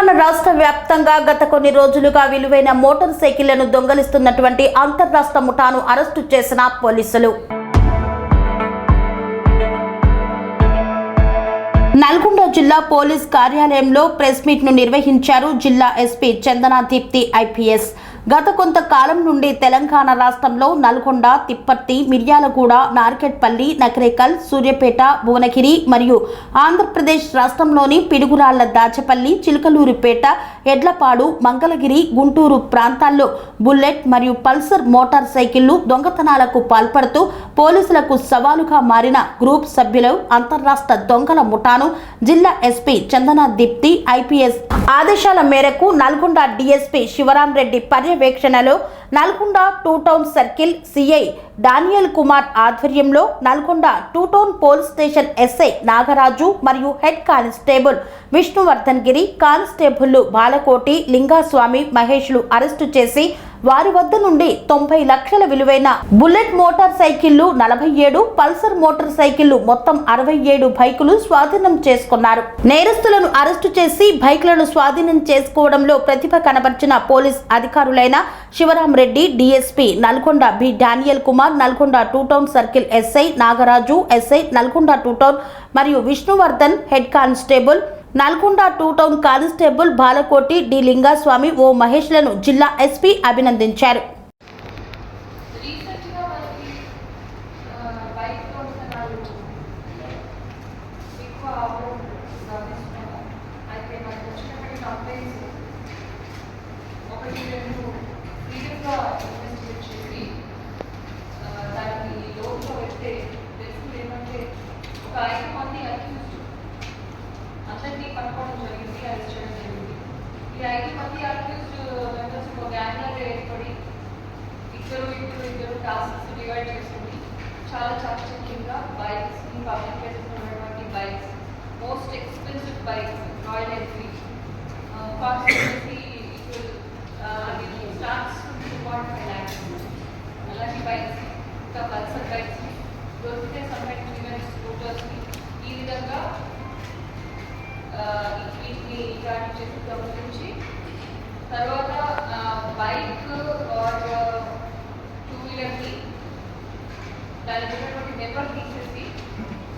తెలంగాణ రాష్ట్ర వ్యాప్తంగా గత కొన్ని రోజులుగా విలువైన మోటార్ సైకిళ్లను దొంగలిస్తున్నటువంటి అంతర్రాష్ట్ర ముఠాను అరెస్టు చేసిన పోలీసులు. నల్గొండ జిల్లా పోలీస్ కార్యాలయంలో ప్రెస్ మీట్ ను నిర్వహించారు జిల్లా ఎస్పీ చందనా దీప్తి ఐపీఎస్. గత కొంతకాలం నుండి తెలంగాణ రాష్ట్రంలో నల్గొండ, తిప్పర్తి, మిర్యాలగూడ, నార్కెట్పల్లి, నకరేకల్, సూర్యాపేట, భువనగిరి మరియు ఆంధ్రప్రదేశ్ రాష్ట్రంలోని పిడుగురాళ్ల, దాచపల్లి, చిలకలూరిపేట, ఎడ్లపాడు, మంగళగిరి, గుంటూరు ప్రాంతాల్లో బుల్లెట్ మరియు పల్సర్ మోటార్ సైకిళ్లు దొంగతనాలకు పాల్పడుతూ పోలీసులకు సవాలుగా మారిన గ్రూప్ సభ్యులు అంతర్రాష్ట్ర దొంగల ముఠాను జిల్లా ఎస్పీ చందనా దీప్తి ఐపీఎస్ ఆదేశాల మేరకు నల్గొండ డీఎస్పీ శివరాం రెడ్డి పర్యవేక్షణలో Nalgonda 2 town circle CI Daniel Kumar ఆధ్వర్యంలో Nalgonda 2 town police station SI Nagaraju మరియు హెడ్ కానిస్టేబుల్ విష్ణువర్ధన్ గిరి, కానిస్టేబుళ్లు బాలకోటి, లింగస్వామి, మహేష్లు అరెస్టు చేసి వారి వద్ద నుండి 90 లక్షల విలువైన బుల్లెట్ మోటార్ సైకిళ్లు 47, పల్సర్ మోటార్ సైకిళ్లు మొత్తం 67 బైకులు స్వాధీనం చేసుకున్నారు. నేరస్తులను అరెస్టు చేసి బైకులను స్వాధీనం చేసుకోవడంలో ప్రతిభ కనబర్చిన పోలీస్ అధికారులైన Shivaram Reddy, DSP Nalgonda B Daniel Kumar, Nalgonda 2 town circle SI Nagaraju, SI Nalgonda 2 town మరియు Vishnuvardhan, head constable Nalgonda 2 town constable Balakoti, D Lingaswamy, O మహేష్లను జిల్లా ఎస్పీ అభినందించారు. ఈ 5 మంది అక్యూజ్డ్ మెంబర్స్ ఒక గ్యాంగ్లో ఏర్పడి ఇద్దరు టాస్క్స్ డివైడ్ చేసుకుని చాలా చాకచక్యంగా బైక్స్, పబ్లిక్ ప్లేసెస్లో ఉన్నటువంటి bikes, most expensive bikes, royal Enfield cost వచ్చేసి స్టార్ట్స్ 2.5 lakhs అలాంటి బైక్స్, ఇంకా పల్సర్ బైక్స్ దొరికితే సమ్టైమ్స్ ఈవెన్ స్కూటర్స్ని ఈ విధంగా వీటిని ఇలాంటి చేసి గమనించి తర్వాత బైక్ ఆర్ 2 వీలర్ని దానికి ఉన్నటువంటి నెంబర్ తీసేసి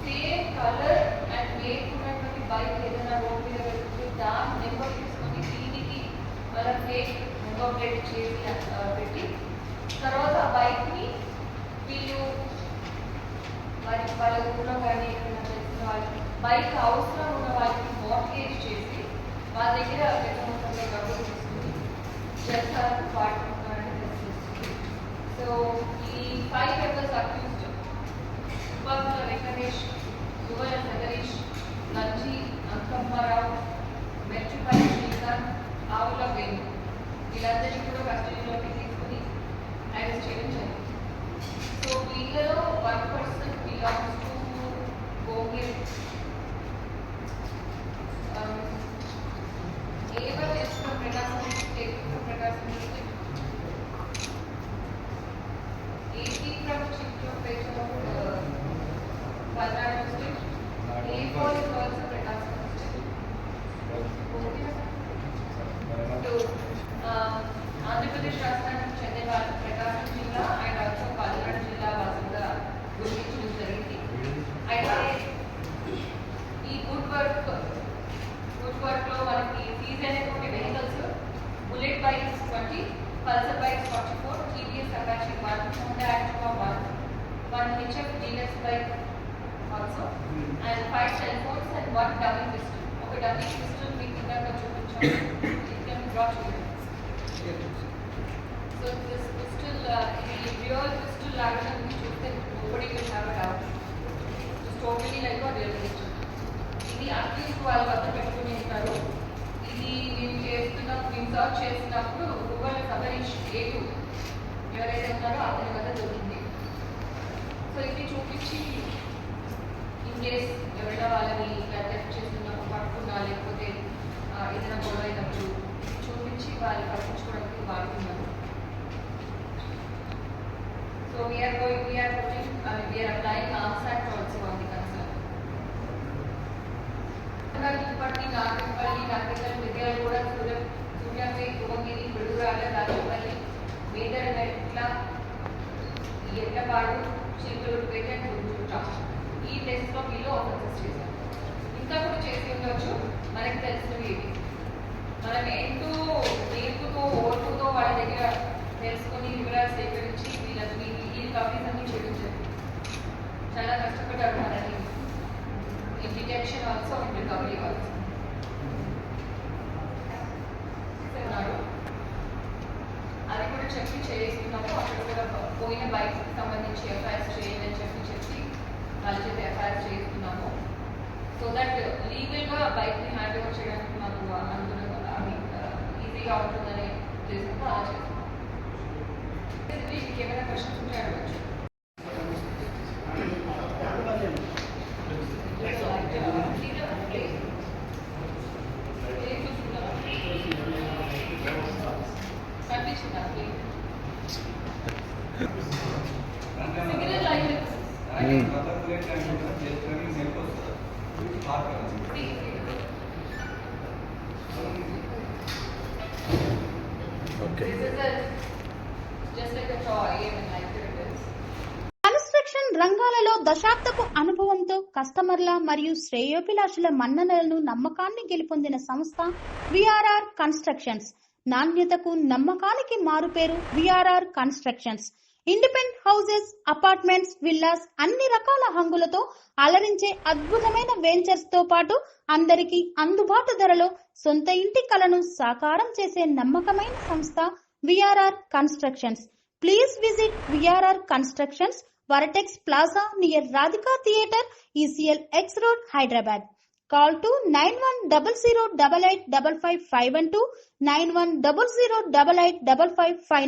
సేమ్ కలర్ అండ్ మేక్ ఉన్నటువంటి బైక్ ఏదైనా రోడ్ మీద వెళ్తుంది దాని నెంబర్ తీసుకొని దీనికి వాళ్ళ ఫేక్ నెంబర్ ప్లేట్ చేసి పెట్టి తర్వాత ఆ బైక్ని వీళ్ళు వాళ్ళ ఊళ్ళో కానీ ఎక్కడైనా తెలిసిన వాళ్ళకి బైక్ అవసరం ఉన్న వాళ్ళకి మార్గేజ్ చేసి వాళ్ళ దగ్గర పెద్ద మొత్తంలో డబ్బులు తీసుకుని చేస్తారని పాడుతున్నారని తెలిసింది. సో ఈ 5 మెంబర్స్ అక్యూజ్డ్ సుబ్బల వెంకటేష్, సువల సగరీష్, లంచి అంకమ్మారావు, మెచ్చుపల్లి శ్రీకాంత్, ఆవుల వేణు వీళ్ళందరినీ కూడా కస్టడీలోకి తీసుకుని అరెస్ట్ చేయడం జరిగింది. సో వీళ్ళలో 1 person belongs to Gogil. A1 is from Pradasam district, A2 from Pradasam district, AC from Chittorpet of Balnad district, A4 is also Pradasam district. So, Andhra Pradesh రాష్ట్రానికి చెందిన వాళ్ళు ప్రకాశం జిల్లా అండ్ ఆల్సో పల్నాడు జిల్లా వాసులుగా గుర్తించడం జరిగింది. అయితే ఈ గుడ్ వర్క్లో మనకి సీజ్ అయినటువంటి vehicles bullet bikes 20, Pulsar bikes 44, TVS Apache 1, Honda Activa 1 HF deluxe bike also and 5 cell phones and 1 dummy pistol. ఒక డమ్మీ పిస్టల్ మీకు ఇందాక చూపించాము. It can be brought here. So this pistol, the real pistol lager which you can nobody will have a doubt. It's totally like a real pistol. ఇది accuse వాళ్ళ వద్ద పెట్టుకుని ఉంటారు. ఇది మేము ఇన్సర్ట్ చేసినప్పుడు గూగుల్ సబరీష్ A2 ఎవరైతే ఉన్నారో అతని వద్ద దొరికింది. సో ఇది చూపించి ఇన్ కేస్ ఎవరైనా వాళ్ళని అటాక్ చేస్తున్నప్పుడు పట్టుకున్నా లేకపోతే ఏదైనా గొడవ అయినప్పుడు చూపించి వాళ్ళు పట్టించుకోవడానికి వాడుతున్నారు. So we are applying Arms Act also on the concern. Tipparthi, Narketpally, Nakrekal, Miryalaguda Nagar, Rajapalli, Medarametla, Edlapadu, Chilakaluripet and Guntur town. ఈ ప్లేసెస్లో వీళ్ళు ఆఫెన్సెస్ చేశారు. ఇంకా కూడా చేసి ఉండొచ్చు, మనకి తెలిసినవి ఇవి. మనం నేర్పుతో ఓర్పుతో వాళ్ళ దగ్గర తెలుసుకొని వివరాలు సేకరించి వీళ్ళకి ఈ కవరీస్ అన్ని చూపించారు. చాలా కష్టపడ్డారు మనని in detection also and recovery also. అది కూడా చెప్పి చేస్తున్నాము. అక్కడ కూడా పోయిన బైక్ సంబంధించి ఎఫ్ఐఆర్స్ చేయండి అని చెప్పి వాళ్ళ చేత ఎఫ్ఐఆర్స్ చేస్తున్నాము. సో దట్ లీగల్గా బైక్ని హ్యాండ్ ఓవర్ చేయడానికి మాకు అనుగుణంగా ఈజీగా ఉంటుందనే ఉద్దేశంతో అలా చేస్తున్నాం. మీకు ఏమైనా క్వశ్చన్స్ ఉంటే అడగచ్చు. Okay. This is just like a toy and like it is. Construction రంగాలలో దశాబ్దపు అనుభవంతో కస్టమర్ల మరియు శ్రేయోభిలాషుల మన్ననలను నమ్మకాన్ని గెలుపొందిన సంస్థ విఆర్ఆర్ కన్స్ట్రక్షన్స్. నాణ్యతకు నమ్మకానికి మారుపేరు VRR constructions. Independent houses, apartments, villas అన్ని రకాల హంగులతో అలరించే అద్భుతమైన వెంచర్స్ తో పాటు అందరికీ అందుబాటు ధరలో సొంత ఇంటి కలను సాకారం చేసే నమ్మకమైన సంస్థ VRR constructions. Please visit VRR constructions, Varatex Plaza near Radhika Theatre, ECL X Road, Hyderabad. Call to 9100885551 9100885559.